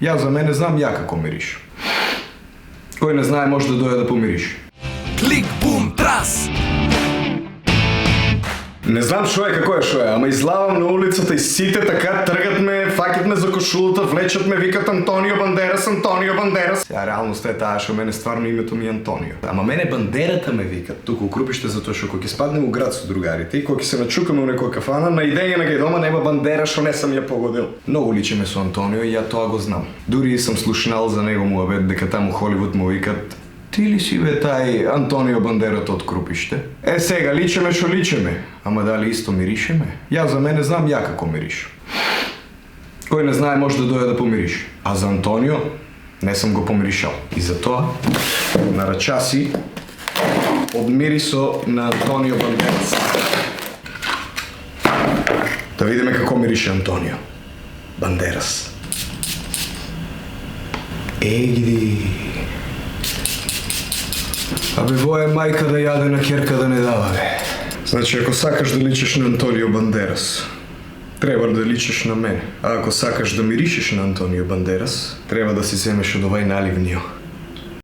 Ja za mene znam ja kako miriš. Koji ne знае може да дойде да помириш. Клик, бум, трас! Не знам шо е како е шо е, ама излавам на улицата и сите така тргат ме, факат ме за кошулата, влечат ме, викат Антонио Бандерас, Антонио Бандерас. Сега реалност е тая, шо мене стварно името ми е Антонио. Ама мене Бандерата ме викат тук у Крупиште, затоа шо кога ќе спаднем у град со другарите и кога ќе се начукаме у некоја кафана, на идеја на гај дома нема Бандера шо не сам ја погодил. Многу личиме со Антонио и ја тоа го знам. Дури и сам слушнал за него муабет дека таму Холивуд му викат: ти ли си бе тај Антонио Бандерата од Крупиште? Е сега, личеме шо личеме, ама дали исто миришеме? Ја за мене знам ја како мириш. Кој не знае може да дојде да помириш. А за Антонио не сам го помиришал. И затоа на рачаси од мирисо на Антонио Бандерас. Да видиме како мирише Антонио Бандерас. Егиди. Абе, во е мајка да јаде на керка да не дава, бе. Значи, ако сакаш да личиш на Антонио Бандерас, треба да личиш на мене. А ако сакаш да миришиш на Антонио Бандерас, треба да си земеш од овај наливниот.